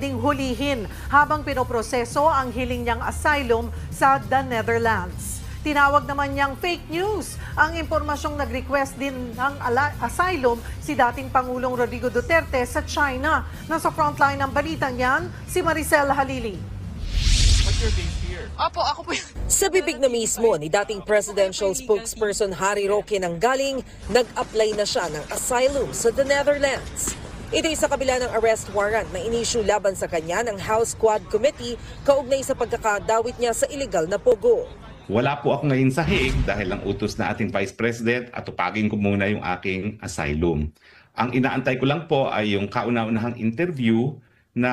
pwedeng hulihin habang pinoproseso ang hiling niyang asylum sa the Netherlands. Tinawag naman niyang fake news ang impormasyong nag-request din ng asylum si dating Pangulong Rodrigo Duterte sa China. Nasa frontline ng balitang yan, si Maricel Halili. Opo, ako po yun. Sa bibig na mismo ni dating presidential spokesperson Harry Roque nanggaling, nag-apply na siya ng asylum sa the Netherlands. Ito'y sa kabila ng arrest warrant na inisyu laban sa kanya ng House Quad Committee kaugnay sa pagkakadawit niya sa illegal na pogo. Wala po ako ngayon sa Hague dahil ang utos na ating Vice President at tupagin ko muna yung aking asylum. Ang inaantay ko lang po ay yung kauna-unahang interview na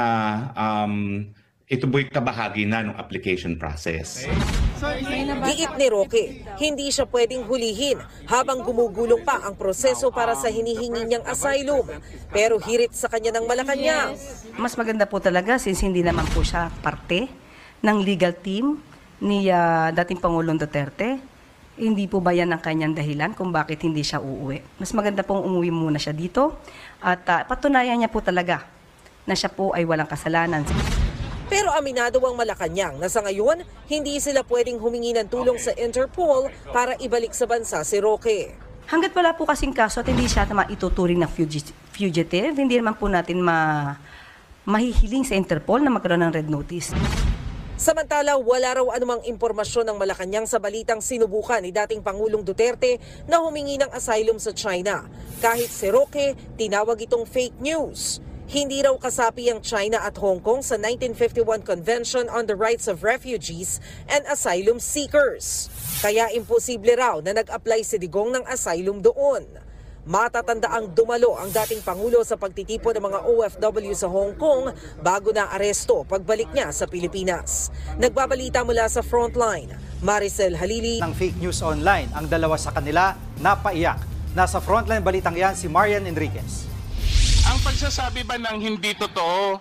ito po'y kabahagi na ng application process. Giit ni Roque, hindi siya pwedeng hulihin habang gumugulong pa ang proseso para sa hinihingi niyang asylum. Pero hirit sa kanya ng Malacanang. Mas maganda po talaga since hindi naman po siya parte ng legal team ni dating Pangulong Duterte. Hindi po ba yan ang kanyang dahilan kung bakit hindi siya uuwi? Mas maganda pong umuwi muna siya dito at patunayan niya po talaga na siya po ay walang kasalanan. Pero aminado ang Malacanang na sa ngayon, hindi sila pwedeng humingi ng tulong sa Interpol para ibalik sa bansa si Roque. Hanggat wala po kasing kaso at hindi siya maituturing na fugitive, hindi naman po natin mahihiling sa Interpol na magkaroon ng red notice. Samantala, wala raw anumang impormasyon ng Malacanang sa balitang sinubukan ni dating Pangulong Duterte na humingi ng asylum sa China. Kahit si Roque, tinawag itong fake news. Hindi raw kasapi ang China at Hong Kong sa 1951 Convention on the Rights of Refugees and Asylum Seekers. Kaya imposible raw na nag-apply si Digong ng asylum doon. Matatanda ang dumalo ang dating Pangulo sa pagtitipon ng mga OFW sa Hong Kong bago na aresto pagbalik niya sa Pilipinas. Nagbabalita mula sa Frontline, Maricel Halili. Ng fake news online, ang dalawa sa kanila napaiyak. Nasa Frontline balitang yan si Marian Enriquez. Ang pagsasabi ba ng hindi totoo,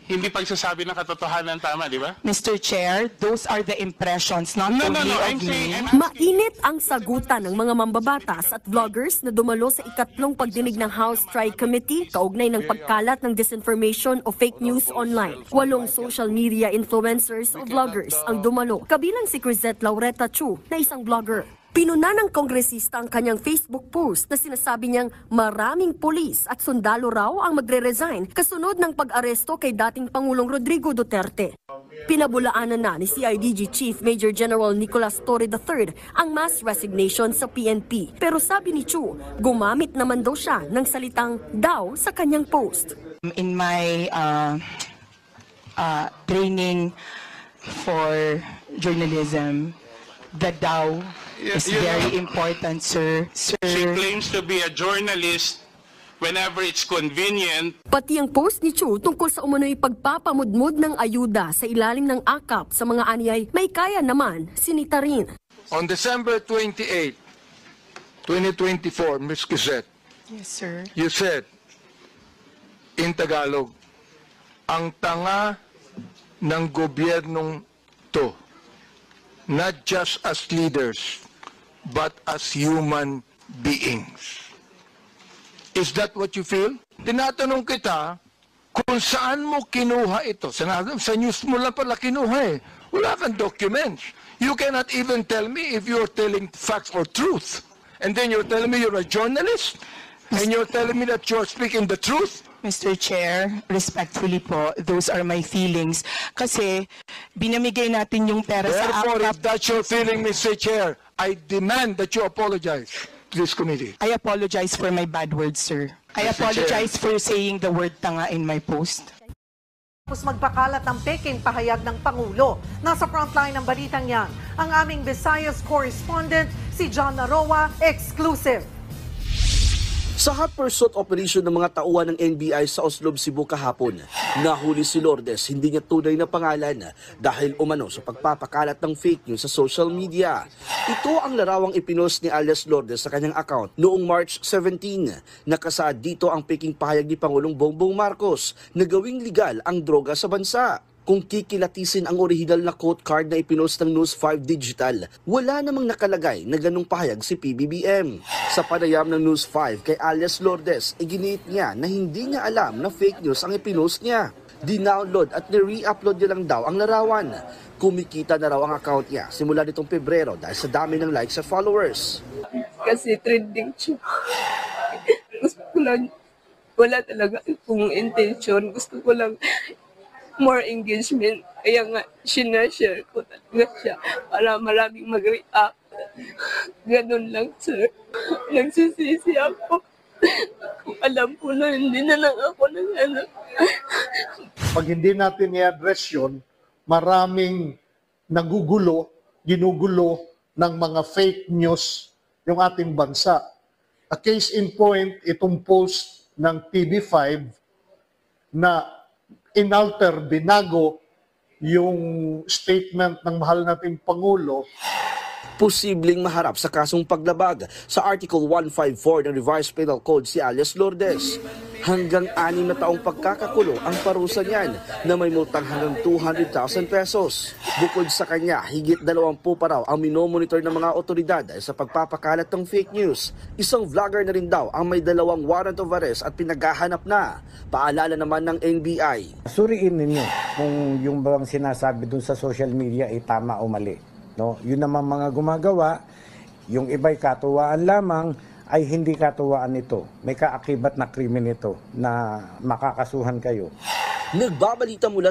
hindi pagsasabi ng katotohanan, tama, di ba? Mr. Chair, those are the impressions, not only of me. Mainit ang sagutan ng mga mambabatas at vloggers na dumalo sa ikatlong pagdinig ng House Tri-Committee kaugnay ng pagkalat ng disinformation o fake news online. 8 social media influencers o vloggers ang dumalo, kabilang si Crisette Laureta Chu na isang vlogger. Pinuna ng kongresista ang kanyang Facebook post na sinasabi niyang maraming pulis at sundalo raw ang magre-resign kasunod ng pag-aresto kay dating Pangulong Rodrigo Duterte. Pinabulaanan na ni CIDG Chief Major General Nicolas Torre III ang mass resignation sa PNP. Pero sabi ni Chu, gumamit naman daw siya ng salitang daw sa kanyang post. In my training for journalism, the Dow is very important, sir. She claims to be a journalist whenever it's convenient. Pati ang post ni Chu tungkol sa umano'y pagpapamudmod ng ayuda sa ilalim ng AKAP sa mga aniyay may kaya naman sinita rin. On December 28, 2024, Ms. Crisette, Yes, sir. you said in Tagalog, ang tanga ng gobyernong to, not just as leaders, but as human beings. Is that what you feel? Tinatanong kita kung saan mo kinuha ito. Sa news mo lang pala kinuha eh. Wala kang documents. You cannot even tell me if you're telling facts or truth. And then you're telling me you're a journalist? And you're telling me that you're speaking the truth? Mr. Chair, respectfully po, those are my feelings. Kasi binamigay natin yung pera sa Therefore, AKAP. if that's your feeling, Mr. Chair, I demand that you apologize to this committee. I apologize for my bad words, sir. I Mr. apologize for saying the word tanga in my post. Tapos magpakalat ng peking pahayag ng Pangulo. Nasa frontline ng balitang yan, ang aming Visayas correspondent, si John Naroa, exclusive. Sa hot pursuit operation ng mga tauhan ng NBI sa Oslob, Cebu kahapon, nahuli si Lourdes, hindi niya tunay na pangalan dahil umano sa pagpapakalat ng fake news sa social media. Ito ang larawang ipinost ni alias Lourdes sa kanyang account noong March 17. Nakasaad dito ang peking pahayag ni Pangulong Bongbong Marcos na gawing legal ang droga sa bansa. Kung kikilatisin ang original na quote card na ipinost ng News 5 Digital, wala namang nakalagay na ganung pahayag si PBBM. Sa panayam ng News 5 kay alias Lourdes, iginiit niya na hindi niya alam na fake news ang ipinost niya. Dinownload at ni-re-upload niya lang daw ang larawan. Kumikita na raw ang account niya simula nitong Pebrero dahil sa dami ng likes at followers. Kasi trending siya. Gusto ko lang, wala talaga akong intention. Gusto ko lang more engagement. Kaya nga, sinashare ko talaga siya para maraming mag-react. Ganun lang, sir. Nagsisisi ako. Kung alam ko na, hindi na lang ako nag-ano. Pag hindi natin i-address yun, maraming nagugulo, ginugulo ng mga fake news yung ating bansa. A case in point, itong post ng TV5 na inalter, binago yung statement ng mahal nating Pangulo. Posibleng maharap sa kasong paglabag sa Article 154 ng Revised Penal Code si alias Lourdes. Hanggang 6 na taong pagkakakulong ang parusa niyan na may multang hanggang 200,000 pesos. Bukod sa kanya, higit 20 pa raw ang minomonitor ng mga otoridad sa pagpapakalat ng fake news. Isang vlogger na rin daw ang may 2 warrant of arrest at pinaghahanap na. Paalala naman ng NBI. Suriin ninyo kung yung bang sinasabi dun sa social media ay tama o mali. No? Yun naman mga gumagawa, yung iba'y katuwaan lamang, ay hindi katuwaan ito. May kaakibat na krimen ito na makakasuhan kayo. Nagbabalita mula